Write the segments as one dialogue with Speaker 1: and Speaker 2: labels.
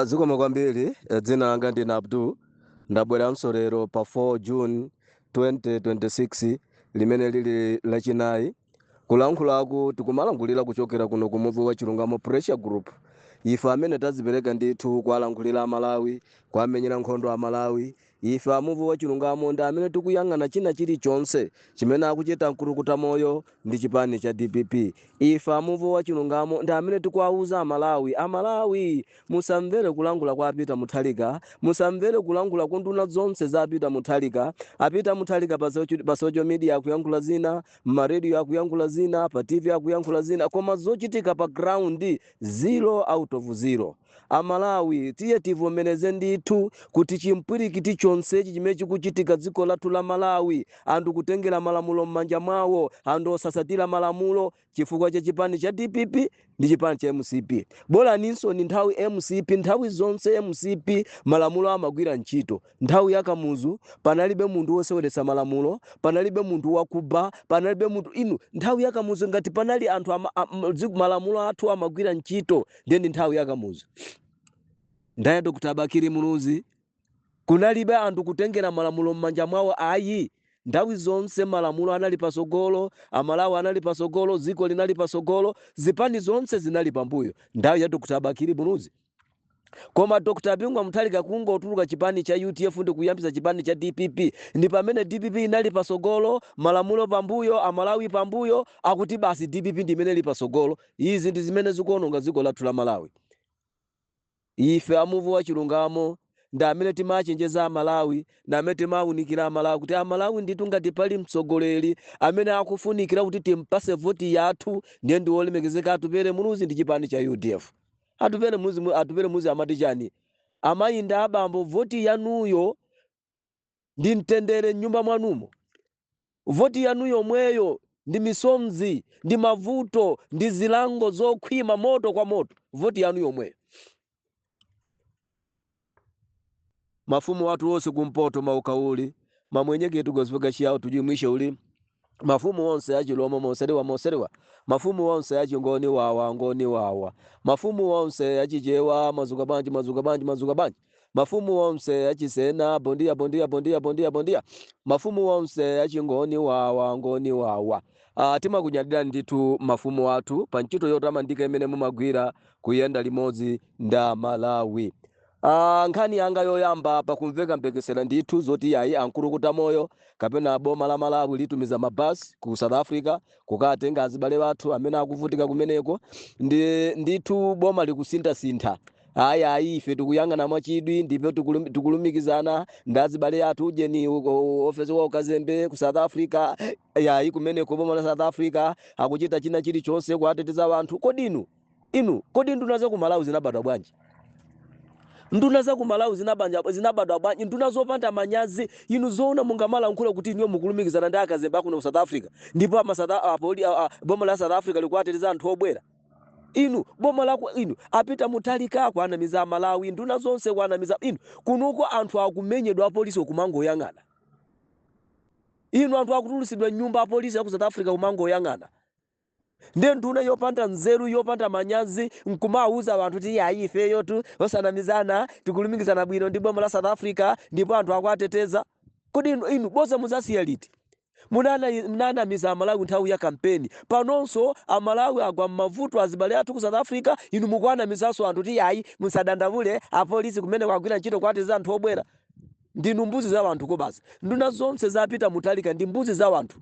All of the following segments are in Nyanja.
Speaker 1: Ziko makwambili dzina langa ndina Abdul ndabweranso lero pa 4 June 2026 limene lili lachinayi kulankhulaku tikumalangulira kuchokera kuno kumuvi wa Chilungamo Pressure Group. Ife amene tazipereka ndithu kuwalankhulira Amalawi, kuamenyera nkhondo Amalawi. Ife amuvi wa Chilungamo ndi amene tikuyang'ana china chilichonse chimene akuchita mkurukuta moyo ndi chipani cha DPP. Ife amuvi wa Chilungamo ndi amene tikuwauza Amalawi musamvere kulangula kwa apita Mutharika, musamvere kulangula kwa nduna zonse za apita Mutharika. Apita Mutharika pa social media akuyankhula zina, m'maradio akuyankhula zina, pa TV akuyankhula zina, koma zochitika pa ground 0 out of 0. Amalawi tiye tivomereze ndithu kuti chimpwirikiti chonsechi chimene chikuchitika dziko lathu la Malawi, anthu kutengera malamulo m'manja mwawo, anthu osasatira malamulo chifukwa cha chipani cha DPP ndi chipani cha MCP. Bola ninso ni nthawi MCP, nthawi zonse MCP malamulo amagwira ntchito. Nthawi ya Kamuzu panalibe munthu woseweretsa malamulo, panalibe munthu wakuba, panalibe munthu inu. Nthawi ya Kamuzu ngati panali anthu malamulo athu amagwira ntchito, ndi nthawi ya Kamuzu. Ndaya Dr. Bakiri Muluzi kunalibe anthu kutengera malamulo m'manja mwawo ayi. Nthawi zonse malamulo anali pasogolo, Amalawi anali pasogolo, dziko linali pasogolo, zipani zonse zinali pambuyo nthawi ya Dr. Bakiri Muluzi. Koma Dr. Bingwa Mutharika kungotuluka chipani cha UTF ndi kuyambisa chipani cha DPP, ndi pamene DPP inali pasogolo, malamulo pambuyo, Amalawi pambuyo, akuti basi DPP ndi imene ili pasogolo. Izi ndi zimene zikuononga dziko lathu la Malawi. Ife amuvi wa Chilungamo ndi amene timachenjeza Amalawi, ndi amene timawunikira Amalawi kuti Amalawi ndithu ngati pali mtsogoleri amene akufunikira kuti timpase voti yathu ndiye ndi wolemekezeka atupere Muluzi ndi chipani cha UDF. Atupere Muluzi amati chani? Amayi ndi abambo, voti yanuyo ndi mtendere nyumba mwanumo. Voti yanuyo mweyo ndi misomzi, ndi mavuto, ndi zilango zokhwima moto kwa moto. Voti yanuyo mweyo. Mafumu watu wose kumpoto maukauli mamwenyeketu gozveka chiyawo tujimwishe uli mafumu wonse achilomo moserewa mafumu wonse achingoni wawa mafumu wonse achijewa mazuka banji mafumu wonse achisena bondia mafumu wonse achingoni wawa. Tima kunyadira ndithu mafumu watu panchito yotamandika imene mumagwira kuyenda limodzi nda Malawi. Nkhani yanga yoyamba pakumveka mpekesera ndithu zoti yayi ankurukuta moyo kapena boma la Malawi litumiza mabasi ku South Africa kukatenga azibale bathu amene akuvutika kumeneko, ndithu boma likusintha. Ayi ife tikuyang'ana mwachidwi ndipo tikulumikizana ndi azibale athu ujeni ofesi wa ukazembe ku South Africa. Yayi kumeneko boma la South Africa akuchita china chilichonse kuateteza anthu. Kodi nduna za ku Malawi zinabadwa bwanji? Nduna za ku Malawi zinabadwa bwanji? Nduna zopanda manyazi inu zoona mungamalankhula kuti niyo mukulumikizana ndi akazembe kuno ku South Africa ndipo boma la South Africa likuateteza anthu obwera. Boma lako apita Mutharika kuanamiza Malawi, nduna zonse kuanamiza kunuko anthu akumenyedwa apolisi kumangoyang'ana. Anthu akutulusidwa nyumba apolisi ya ku South Africa kumangoyang'ana. Ndiye nduna yopanda nzeru, yopanda manyazi nkumauza abantu kuti yayi ifeyo tu osanamizana tikulumikizana bwino ndi boma la South Africa ndipo anthu akuateteza. Kodi boza muzasiya liti? Munanamiza Amalawi nthawi ya kampeni, panonso Amalawi agwa mavuto azibale athu ku South Africa, mukuanamizanso anthu kuti yayi musadandavule apolisi kumene kwagwira ntchito kuateteza anthu obwera. Ndinu mbuzi za anthu kobasi. Nduna zonse zapita Mutharika ndi mbuzi za anthu.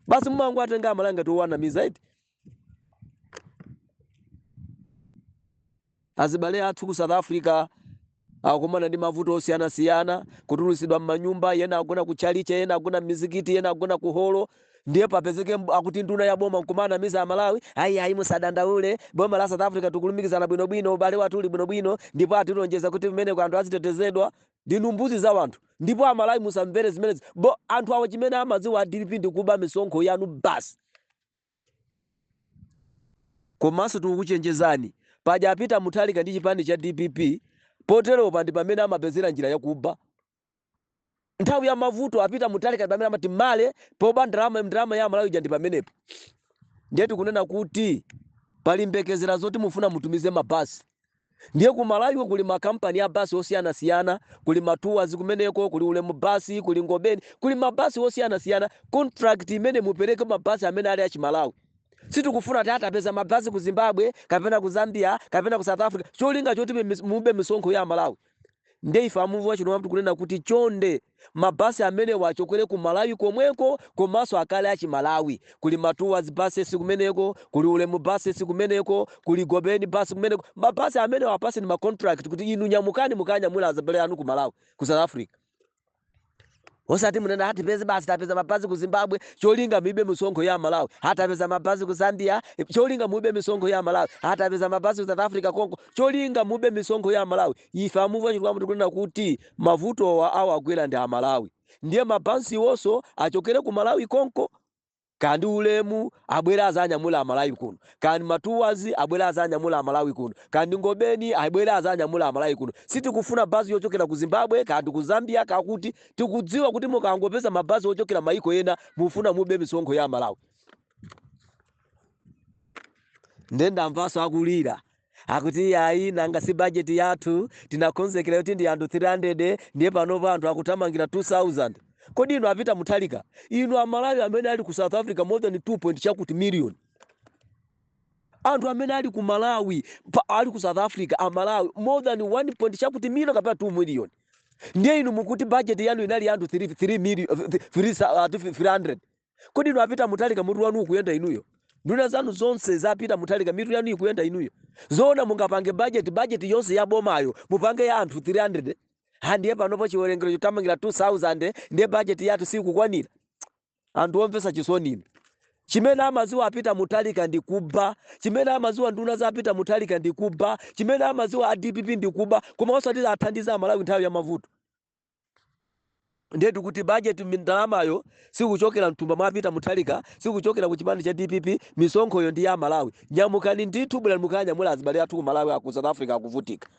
Speaker 1: Basi mmangu atenga Amalawi ngati owanamiza iti. Azibale athu ku South Africa akumana ndi mavuto osiyana, kutulusidwa m'manyumba, yena agona ku chalicha, yena agona mizikiti, yena agona ku holo. Ndiye papezeke akuti nduna ya boma nkumanamiza Amalawi. Ayi musadandaule, boma la South Africa tikulumikizana bwinobwino, ubale wathu uli bwinobwino, ndipo atilonjeza kuti mmene kwa anthu azitetezedwa. Ndinu mbuzi za anthu. Ndipo Amalawi musamvere zimenezi. Anthu awo chimene amadziwa DPP ndi kuba misonkho yanu basi. Komanso tikukuchenjezani, paja apita Mutharika ndi chipani cha DPP, potero pandi pamene amapezera njira yakuba. Nthawi ya mavuto apita Mutharika pamene amati male poba ndalama ya Amalawi ndi pamenepo. ndiye tikunena kuti pali mbekezera zoti mufuna mutumize mabasi. Ndiye ku Malawi kuli makampani ya basi osiyana-siyana, kuli matours kumeneko, kuli Ulemu basi, kuli Ngobeni, kuli mabasi osiyana-siyana. Contract imene mupereke mabasi amene ali a Malawi. Sitikufuna tata apeza mabasi ku Zimbabwe, kapena ku Zambia, kapena ku South Africa. Cholinga choti mube misonkho ya Malawi. Ndiye ife amuvu chino kunena kuti chonde mabasi amene wachokwere ku Malawi komweko komanso akale a Malawi. Kuli matours buses kumeneko, kuli Ulemu buses kumeneko, kuli Ngobeni bus kumeneko. Mabasi amene wapase ni ma contract kuti inu nyamukani mukanyamula azabale anu ku Malawi, ku South Africa. Osati munena hati peze basi tapeza mabasi ku Zimbabwe, cholinga mibe misonkho ya Malawi. Hata peza mabasi ku Zambia, cholinga mube misonkho ya Malawi. Hata peza mabasi ku South Africa Kongo, cholinga mube misonkho ya Malawi. Ife amuvu chikwamu tikunena kuti mavuto wa awa agwera ndi a Malawi. Ndiye mabasi wonso achokere ku Malawi konko, kandi Ulemu abwera azanyamula a Malawi kuno, kandi matours abwera azanyamula a Malawi kuno, kandi Ngobeni abwera azanyamula a Malawi kuno. Sitikufuna basi yochokera ku Zimbabwe kandi ku Zambia kakuti tikudziwa kuti mukangopeza mabasi yochokera maiko ena mufuna mube misonkho ya Malawi. Ndenda mvaso akulira akuti yayi nanga si budget yathu tinakonzekera kuti ndi anthu 300 ndiye panopo anthu akutamangira 2000. Kodi inu apita mutalika? Inu a Malawi amene ali ku South Africa more than 2 million. Anthu amene ali ku Malawi ali ku South Africa a Malawi more than 1 million kapena 2 million. Ndiye inu mukuti budget yanu inali anthu 3 million 300. Kodi inu apita mutalika mutu wanu kuyenda inuyo? Nduna zanu zonse zapita mutalika mitu yanu ikuyenda inuyo. Zona mungapange budget yonse ya bomayo mupange ya anthu 300. Ndiye panopo chiwerengero chotamangira 2000 ndiye budget yathu sikukwanira. Anthu omvesa chisoni. Chimene amaziwa apita mutalika ndi kuba, chimene amaziwa nduna zapita mutalika ndi kuba, chimene amaziwa a DPP ndi kuba, koma osati athandiza Malawi nthawi ya mavuto. Ndiye kuti budget ndalamayo sikuchokera mtumba mwapita mutalika, sikuchokera ku chipani cha DPP, misonkho yo ndi ya Malawi. Nyamukani ndithu bwera mukanyamula azibale athu ku Malawi aku South Africa akuvutika.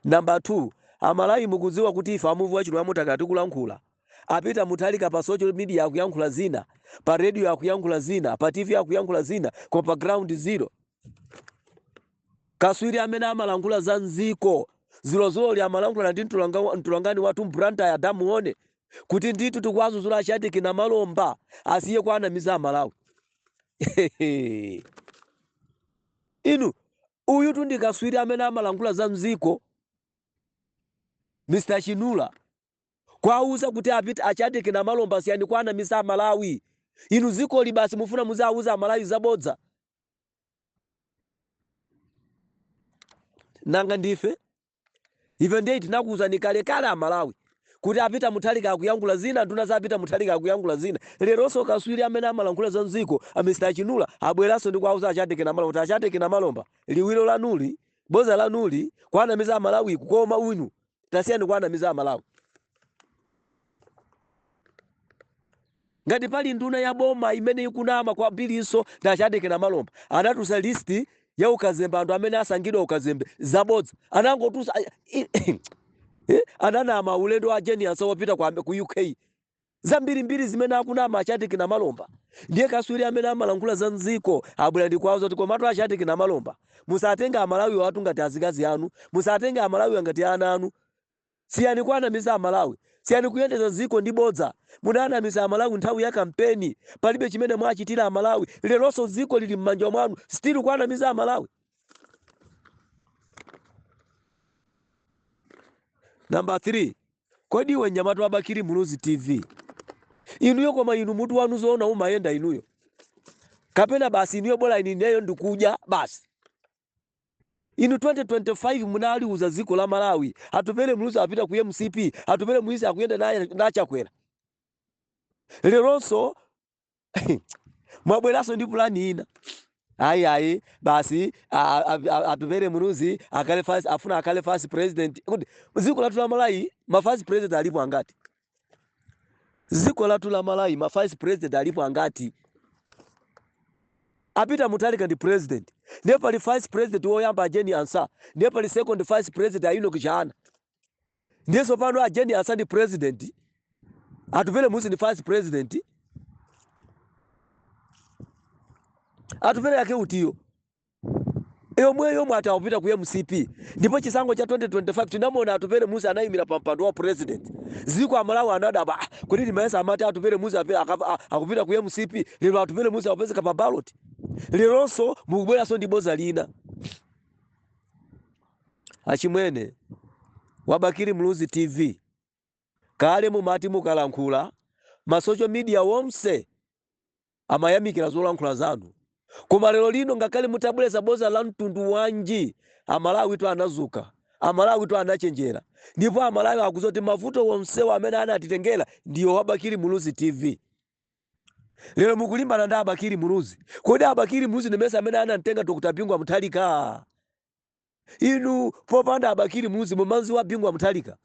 Speaker 1: Number 2, a Malawi mukuziwa kuti ife amuvu wachino amutaka tikulankhula. Apita mutalika pa social media akuyankhula zina, pa radio akuyankhula zina, pa TV akuyankhula zina, kwa pa ground zero. Kaswiri amene amalangula za nziko, zilozolo li amalangula ndi ntulangani watu mbranta ya damu one, kuti nditu tukwazuzula Chadiki na Malomba, asiye kwa anamiza Malawi. Inu, uyu tundi kaswiri amene amalangula za nziko, Mr. Chinula, kwa uza kuti apita Chadiki na Malomba siyani kwa anamiza Malawi. Inu ziko li basi mufuna muza uza Malawi zabodza. Nanga ndife? Ife ndiye tinakuza nikalekala a Malawi. Kuti apita mutalika akuyangula zina, nduna zapita mutalika akuyangula zina. Leroso kaswiri amene amalangula za nziko, Mr. Chinula, abweraso ndi kwa uza Chadiki na Malomba. Chadiki na Malomba, liwiro lanuli, boza lanuli, kwa anamiza Malawi kukoma winu. Tasiyani kwa anamiza Malawi. Ngati pali nduna ya boma imene ikunama kwa biliso na Chadiki na Malomba, anatusa listi ya ukazembe anthu amene asangidwa ukazembe zabodza. Anangotusa ananama ulendo wa Genius wopita ku UK. Zambiri zimene akunama Chadiki na Malomba. Ndiye kaswiri amene amalangula za nziko abwera ndi kwazo kuti komatu a Chadiki na Malomba. Musatenga a Malawi watu ngati azikazi anu, musatenga a Malawi ngati ana anu. Siyani kwa anamiza a Malawi. Siyani kuyendeza ziko ndi bodza. Munanamiza a Malawi nthawi ya kampeni. Palibe chimene mwachitira a Malawi. Leroso ziko lili mmanja mwanu. Still kwa anamiza a Malawi. Number 3. Kodi iwe Nyamatu Abakiri Muluzi TV. Inuyo koma inu mutu wanu zoona umayenda inuyo. Kapena basi inuyo bola inineyo ndikuja basi. Inu 2025 munali uza ziko la Malawi. Atupele Muluzi apita ku MCP. Atupele Muluzi akuyenda na Chakwera. Leroso mwabweraso ndi plani ina. Ayi basi atupele Muluzi akale first afuna akale first president. Ziko la tula Malawi ma first president alipo angati. Ziko la tula Malawi ma first president alipo angati. Apita mutalika ndi president. Nepa li vice president woyamba Ajeni Ansa. Nepa li second vice president Ayino Kishana. Ndeso pano Ajeni Ansa ndi president. Atupele Muluzi ndi vice president. atupereke utiyo yomwe atawapita ku MCP ndipo chisango cha 2025 tinamona atupere Musa anayimira pa mpando wa president ziko amalawi anadaba kuti limayesa amati atupere Musa akupita ku MCP lero atupere Musa apezeka pa ballot leronso mukubwera so ndi boza lina achimwene wabakiri Muluzi TV kale mumati mukalankhula ma social media wonse amayamikira zolankhula zanu koma lero lino ngakale mutabweleza boza la mtundu wanji amalawi to anazuka amalawi to anachenjera ndipo amalawi akuzoti mavuto wonse amene anatitengera ndiyo wabakiri Muluzi TV lero mukulimbana nda Abakiri Muluzi kodi Abakiri Muluzi nemesa amene anamtenga Dr. Bingwa Mutharika inu popanda Abakiri Muluzi mumanzi wa Bingwa Mutharika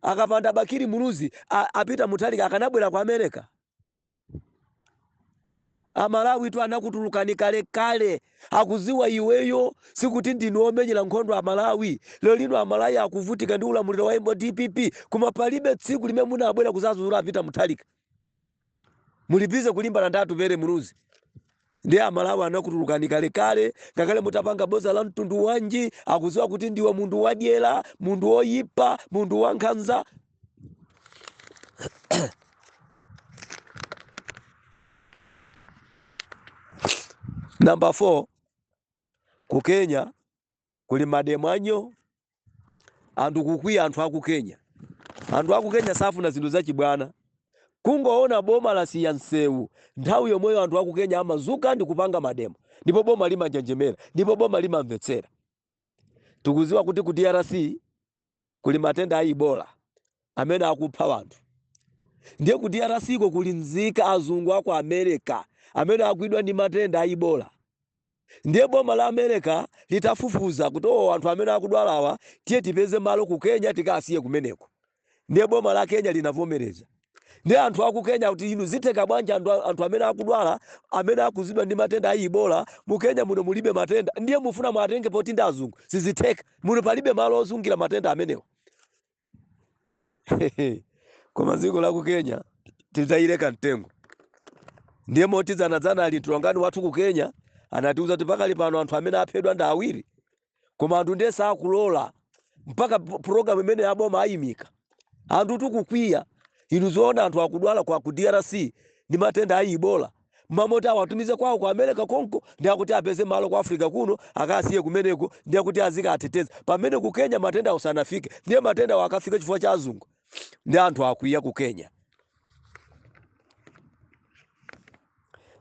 Speaker 1: akapanda Abakiri Muluzi apita Mutharika akanabwera ku America amalawi tu anakutulukani kale akuziwa iweyo sikuti ndinu omenyera nkhondo amalawi lero lino amalawi akuvutika ndi ulamuliro wa MDPP kuma palibe tsiku limene munabwera kuzazula apita Mutharika mulipize kulimbana ndi atupere Muluzi ndi amalawi anakutulukani kale ngakale mutapanga boza la mtundu wanji akuziwa kuti ndiwe mundu wadyera mundu oyipa mundu wankhanza Number 4 ku Kenya kuli mademwanyo andu kukwiya anthu aku Kenya safuna zinthu zachibwana kungoona boma la siyansewu nthawi yomweyo anthu aku Kenya amazuka ndi kupanga mademo ndipo boma limanjenjemera ndipo boma limamvetsera tukuziwa kuti ku DRC kuli matenda a Ebola amene akupha anthu ndiye ku DRC ko kuli nzika azungu aku America amene agwidwa ndi matenda a Ebola ndiye boma la America litafufuza kuti anthu amene akudwalawa tiye tipeze malo ku Kenya tikasiye kumeneko ndiye boma la Kenya linavomereza ndiye anthu aku Kenya kuti inu ziteka bwanja anthu amene akudwala amene akuzidwa ndi matenda a Ebola mu Kenya muno mulibe matenda ndiye mufuna mwatenge poti ndi azungu siziteka muno palibe malo ozungira matenda amenewo koma ziko la ku Kenya titayireka mtengo ndiye moti zanadzana alitulangani watu ku Kenya anatiuza tipakali pano anthu amene aphedwa ndi awiri koma anthu ndiye sakulola mpaka program imene yaboma ayimika anthu tukukwiya inu zoona anthu akudwala kwa ku DRC ndi matenda a Ebola mamota awatumize kwawo ku America konko ndi akuti apeze malo kwa Africa kuno akasiye kumeneko ndi akuti azika ateteza pamene ku Kenya matenda usanafike ndiye matenda wakafika chifukwa cha azungu ndi anthu akwiya ku Kenya.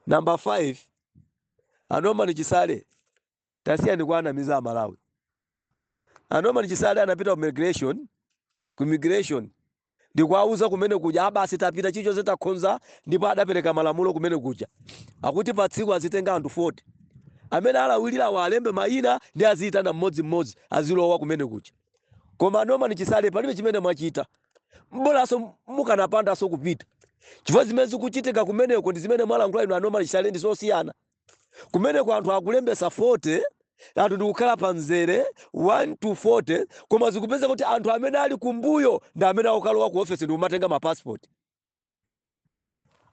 Speaker 1: Number 5 Anoma Nichisale tasiya ndikwana miza Malawi. Anoma Nichisale anapita ku immigration ndikwauza kumene kuja abasi tapita chicho zetakhonza ndipo adapereka malamulo kumene kuja akuti pa tsiku azitenga anthu 40 amene alawirira walembe mayina ndi azitana mmodzi azilowa kumene kuja koma Anoma Nichisale palibe chimene mwachita mbolaso mukanapanda so kupita chifukwa zimene zikuchitika kumeneko ndi zimene mwalankhula inu Anoma Nichisale ndi sosiyana kumene kwa anthu akulembesa 40 anthu ndikukhala pa nzere 1 to 40 koma zikupeza kuti anthu amene ali kumbuyo ndi amene akukalowa ku office ndi kumatenga ma passport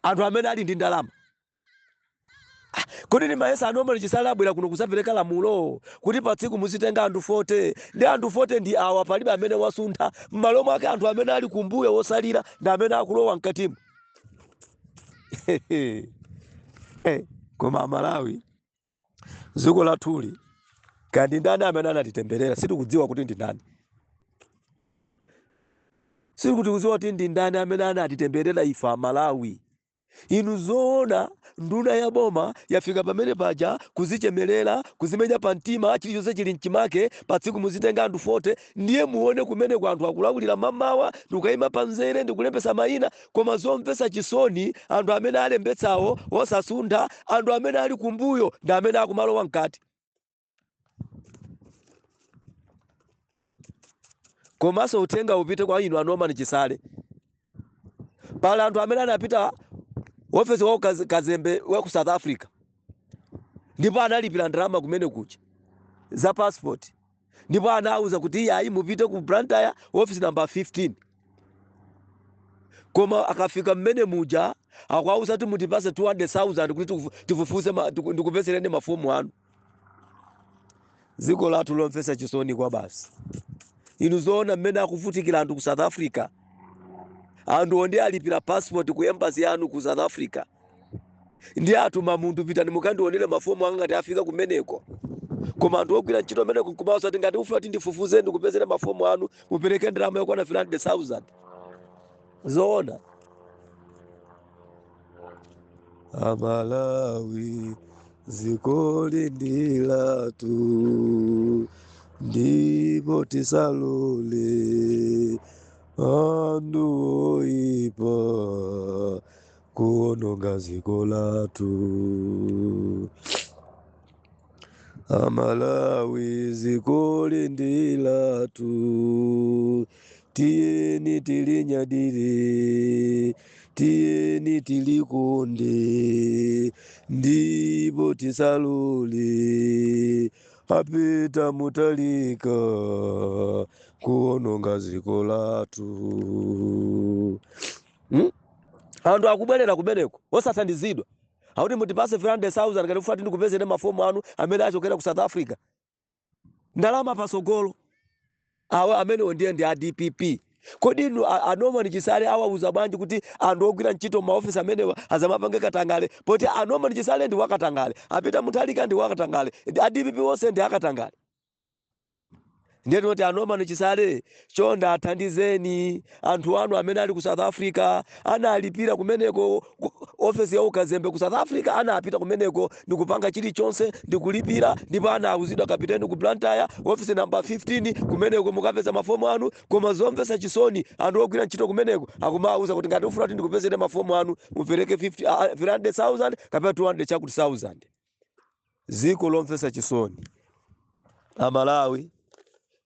Speaker 1: anthu amene ali ndi ndalama kuti ni mayesa Anoma Nichisale abwera kuno kusapereka lamulo kuti pa tsiku muzitenga anthu 40 ndi anthu 40 ndi awa palibe amene wasuntha mmalo mwake anthu amene ali kumbuyo wosalira ndi amene akulowa mkatimu koma Malawi ziko la tuli kandi ndani amene anatitemberera situkudziwa kuti ndi ndani sikutiuziwa kuti ndi ndani amene anatitemberera ifa Malawi inu zoona nduna ya boma yafika pamene paja kuzichemelera kuzimenya pa mtima chilichonse chili mchimake pa tsiku muzitenga anthu 40 ndiye muone kumene kwa anthu akulawulira mamawa ndikuyima pa nzere ndikulembesa mayina koma zomvesa chisoni anthu amene alembetsawo osasuntha anthu amene ali kumbuyo ndi amene akumalowa mkati komanso utenga upite kwa inu Anoma Nichisale pala anthu amene anapita office wa Kazembe wa ku South Africa ndipo analipira ndalama kumene kucha za passport ndipo anauza kuti ayi mupite ku Blantyre office number 15 koma akafika mmene muja akwauza kuti mutipase 200,000 kuti tifufuze ndikupezereni mafomu anu. Ziko lathu lomvesa chisoni kwa basi. Inu zoona mmene akuvutikira anthu ku South Africa. Anthu onde alipira passport ku embassy yanu ku South Africa. Ndi atuma munthu pitani mukandionere mafomu anga ngati afika kumeneko. Koma anthu ogwira ntchito amene kumauza kuti ngati ufuna kuti ndifufuze ndikupezere mafomu anu mupereke ndalama yokwana 300,000. Zoona. Amalawi ziko lindilatu ndipo tisalole anthu oyipa kuononga ziko latu. Amalawi ziko lindilatu tiyeni tilinyadire, tiyeni tilikonde ndipo tisalole apita mutalika kuononga ziko latu. Anthu akubwerera kumeneko osathandizidwa. Akuti mutipase 300,000 ngati ufuna ndikupezere mafomu anu amene achokera ku South Africa. Ndalama pasogolo. Awa amene ndiye ndi ADPP. Kodi inu Norman Chisale awauza bwanji kuti anthu ogwira ntchito maofisi amene azamapange katangale poti Norman Chisale ndi wakatangale, apita mutalika ndi wakatangale, ADPP wonse ndi akatangale. Ndiye kuti Norman Chisale chonda athandizeni anthu anu amene ali ku South Africa, analipira kumeneko office ya ukazembe ku South Africa, anapita kumeneko ndikupanga chilichonse ndikulipira, ndipo anauzidwa kapiteni ku Blantyre office number 15 kumeneko mukapeza mafomu anu. Koma zomvesa chisoni anthu ogwira ntchito kumeneko akumauza kuti ngati ufuna kuti ndikupezere mafomu anu mupereke 300,000 kapena 200,000. Ziko lomvesa chisoni. Amalawi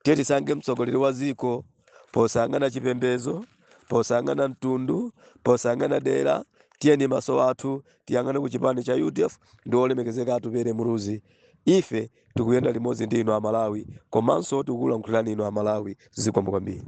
Speaker 1: tiyeni tisange mtsogoleri wa ziko posangana chipembezo, posangana mtundu, posangana dera, tiyeni maso athu tiyangane ku chipani cha UDF ndi olemekezeka atupere Muruzi. Ife tikuyenda limodzi ndi inu Amalawi, komanso tikulankhulani inu Amalawi. Zikomo kwambiri.